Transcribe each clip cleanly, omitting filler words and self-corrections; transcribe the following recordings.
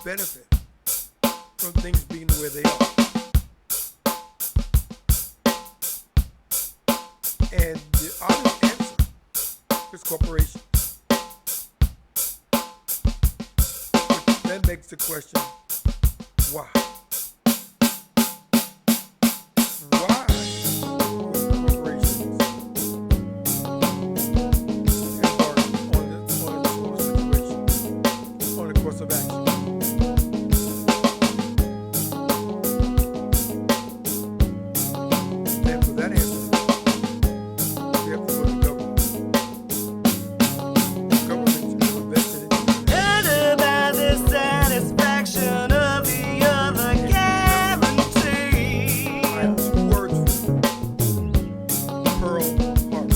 benefit from things being the way they are. And the obvious answer is corporations. Which then begs the question, why? Why would corporations embark on a situation, on a course of action? And for that answer, we have to go to the government. Governments have invested in And about the satisfaction of the other guarantee. I have two words for you. Pearl Harbor.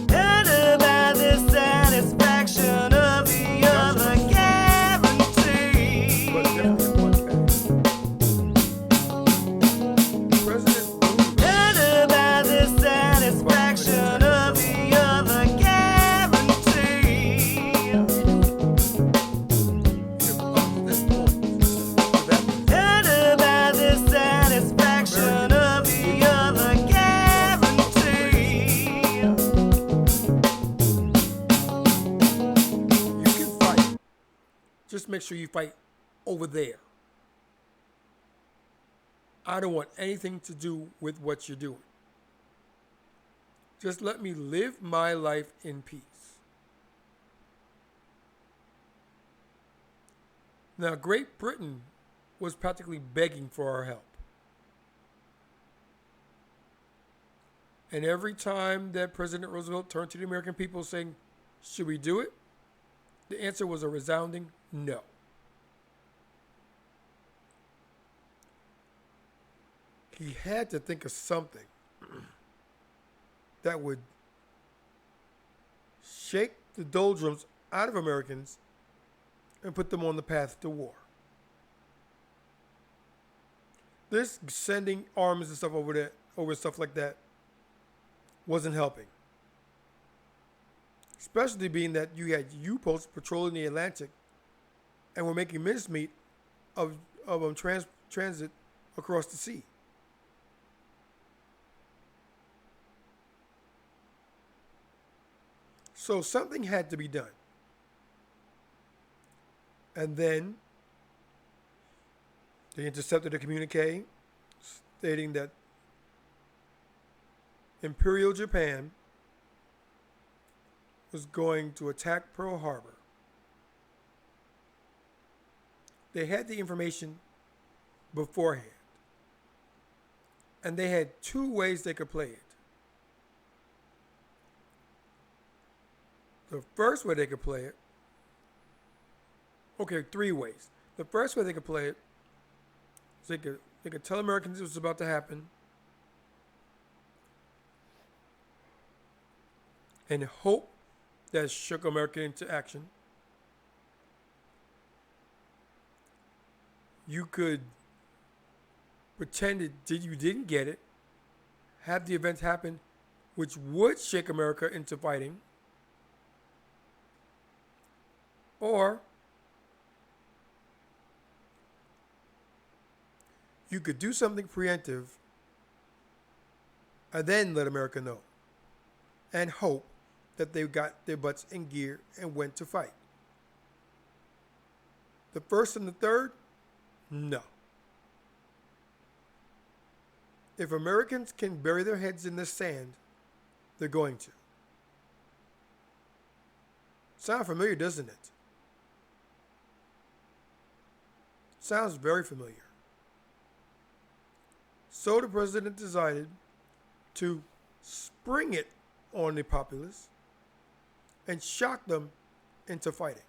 And about the satisfaction of the other guarantee. But definitely a bloodbath. President Roosevelt And about the satisfaction of the other guarantee. if up to this point, to that point, And about the satisfaction of the other guarantee. you can fight. Just make sure you fight over there. I don't want anything to do with what you're doing. Just let me live my life in peace. Now, Great Britain was practically begging for our help. And every time that President Roosevelt turned to the American people saying, should we do it? The answer was a resounding no. He had to think of something that would shake the doldrums out of Americans and put them on the path to war. This sending arms and stuff over stuff like that wasn't helping. Especially being that you had U-boats patrolling the Atlantic and were making mincemeat of transit across the sea. So something had to be done. And then they intercepted a communique stating that Imperial Japan was going to attack Pearl Harbor. They had the information beforehand. And they had two ways they could play it. The first way they could play it, okay, three ways. The first way they could play it is they could tell Americans it was about to happen and hope that shook America into action. You could pretend you didn't get it, have the event happen, which would shake America into fighting. Or you could do something preemptive and then let America know and hope that they got their butts in gear and went to fight. The first and the third, no. If Americans can bury their heads in the sand, they're going to. Sound familiar, doesn't it? Sounds very familiar. So the president decided to spring it on the populace and shock them into fighting.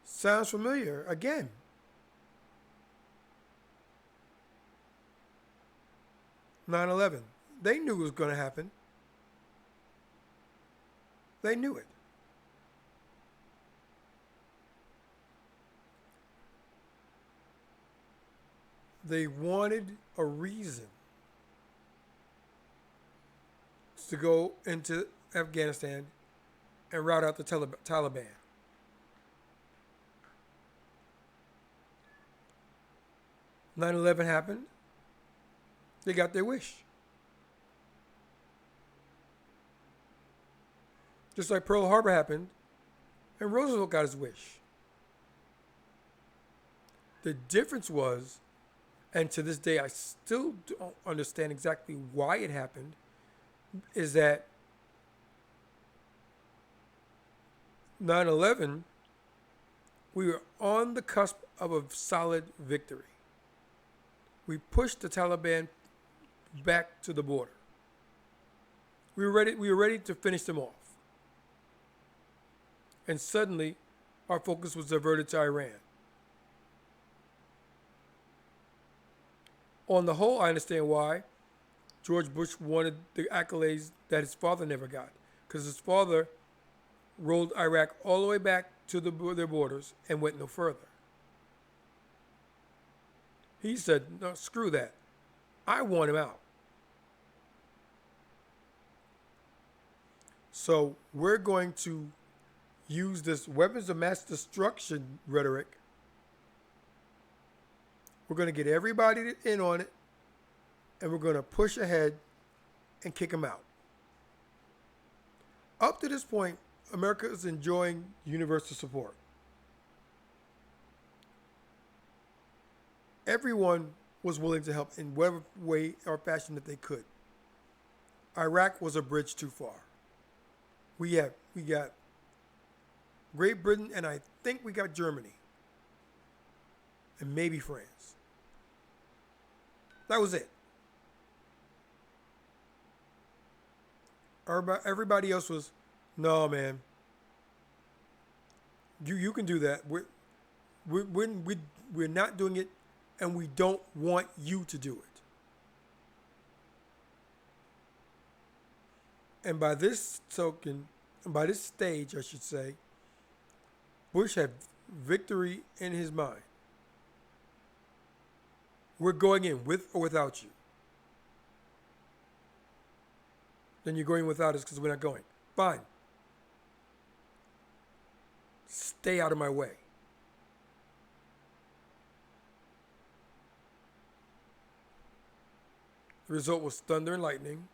Sounds familiar again. "9/11. They knew it was going to happen. They knew it. They wanted a reason to go into Afghanistan and rout out the Taliban. Nine 11 happened. They got their wish. Just like Pearl Harbor happened, and Roosevelt got his wish. The difference was, and to this day I still don't understand exactly why it happened, is that 9/11, we were on the cusp of a solid victory. We pushed the Taliban back to the border. We were ready to finish them off. And suddenly, our focus was diverted to Iran. On the whole, I understand why George Bush wanted the accolades that his father never got, because his father rolled Iraq all the way back to their borders and went no further. He said, no, screw that. I want him out. So we're going to use this weapons of mass destruction rhetoric. We're going to get everybody in on it, and we're going to push ahead and kick them out. Up to this point, America is enjoying universal support. Everyone was willing to help in whatever way or fashion that they could. Iraq was a bridge too far. We got Great Britain, and I think we got Germany, and maybe France. That was it. Everybody else was, no, man. You can do that. We're not doing it, and we don't want you to do it. And by this token, by this stage, I should say, Bush had victory in his mind. We're going in with or without you. Then you're going without us because we're not going. Fine. Stay out of my way. The result was thunder and lightning.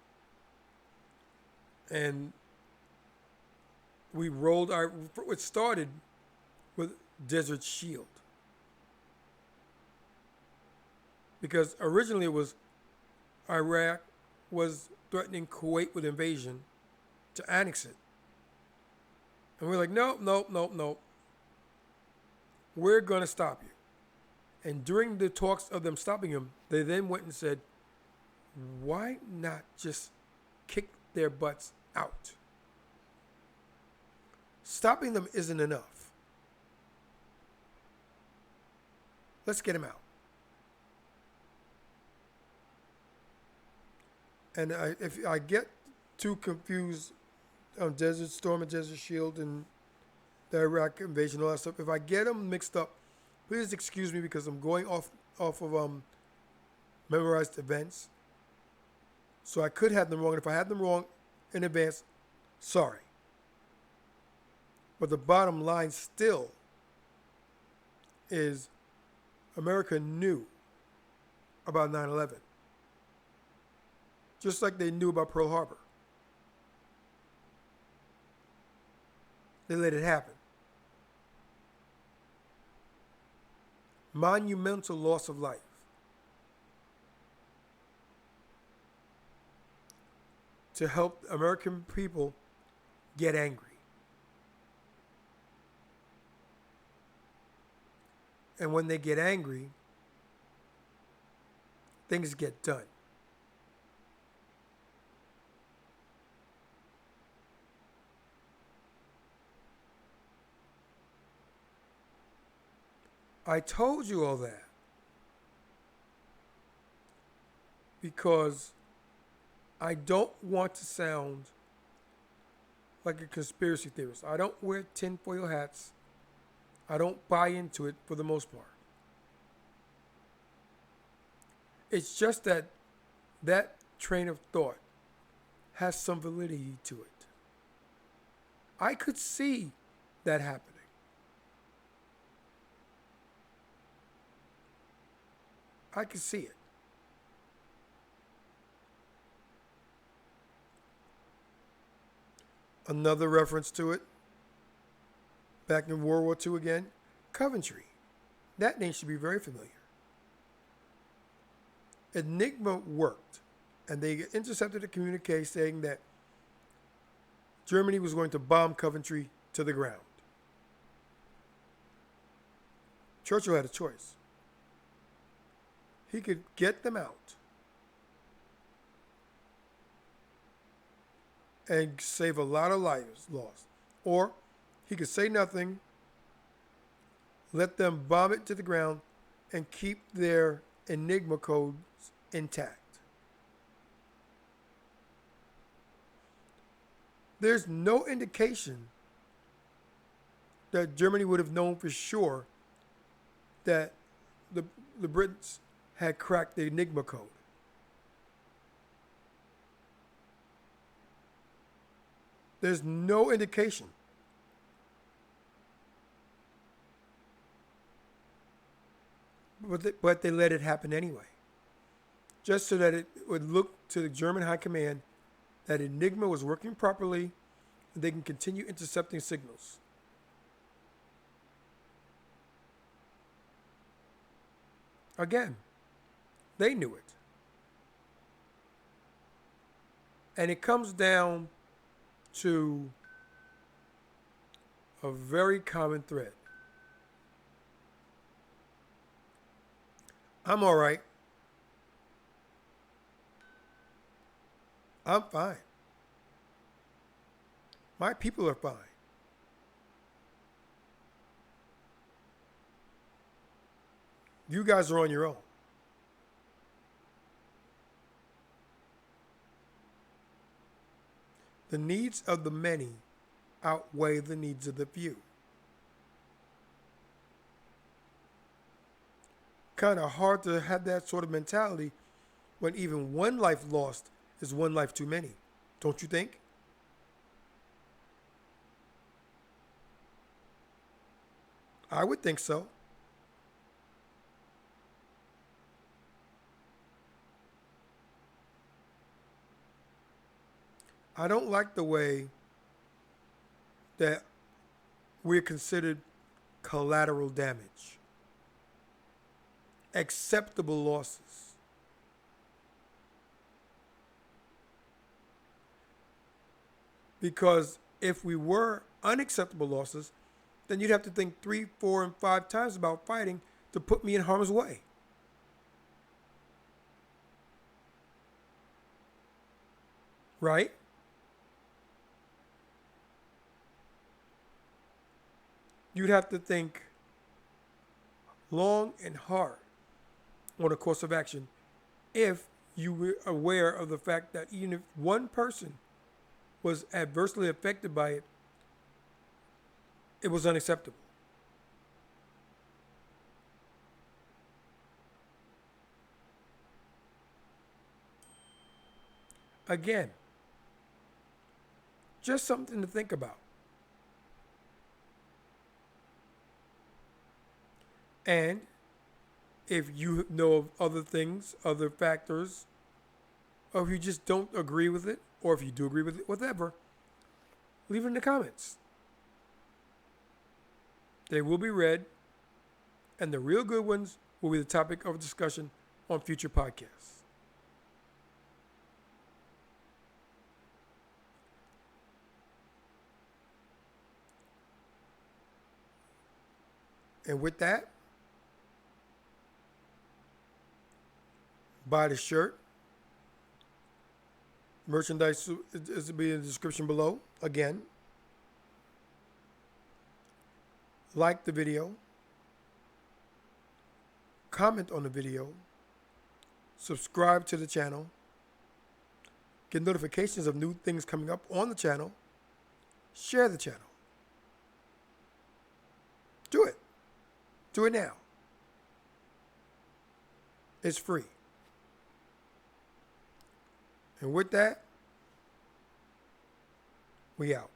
And it started with Desert Shield. Because originally it was Iraq was threatening Kuwait with invasion to annex it. And we're like, no. We're going to stop you. And during the talks of them stopping him, they then went and said, why not just kick their butts out? Stopping them isn't enough. Let's get them out. And if I get too confused on Desert Storm and Desert Shield and the Iraq invasion, all that stuff, if I get them mixed up, please excuse me because I'm going off of memorized events. So I could have them wrong. And if I had them wrong in advance, sorry. But the bottom line still is America knew about 9/11. Just like they knew about Pearl Harbor. They let it happen. Monumental loss of life. To help American people get angry. And when they get angry, things get done. I told you all that because I don't want to sound like a conspiracy theorist. I don't wear tinfoil hats. I don't buy into it for the most part. It's just that train of thought has some validity to it. I could see that happening. I could see it. Another reference to it, back in World War II again, Coventry. That name should be very familiar. Enigma worked, and they intercepted a communique saying that Germany was going to bomb Coventry to the ground. Churchill had a choice. He could get them out and save a lot of lives lost. Or he could say nothing, let them bomb it to the ground, and keep their Enigma codes intact. There's no indication that Germany would have known for sure that the Brits had cracked the Enigma code. There's no indication. But they let it happen anyway. Just so that it would look to the German high command that Enigma was working properly and they can continue intercepting signals. Again, they knew it. And it comes down to a very common thread. I'm all right. I'm fine. My people are fine. You guys are on your own. The needs of the many outweigh the needs of the few. Kind of hard to have that sort of mentality when even one life lost is one life too many. Don't you think? I would think so. I don't like the way that we're considered collateral damage, acceptable losses. Because if we were unacceptable losses, then you'd have to think 3, 4, and 5 times about fighting to put me in harm's way. Right? You'd have to think long and hard on a course of action if you were aware of the fact that even if one person was adversely affected by it, it was unacceptable. Again, just something to think about. And if you know of other things, other factors, or if you just don't agree with it, or if you do agree with it, whatever, leave it in the comments. They will be read, and the real good ones will be the topic of discussion on future podcasts. And with that, buy the shirt. Merchandise is to be in the description below. Again, like the video, comment on the video, subscribe to the channel, get notifications of new things coming up on the channel, share the channel. Do it. Do it now. It's free. And with that, We out.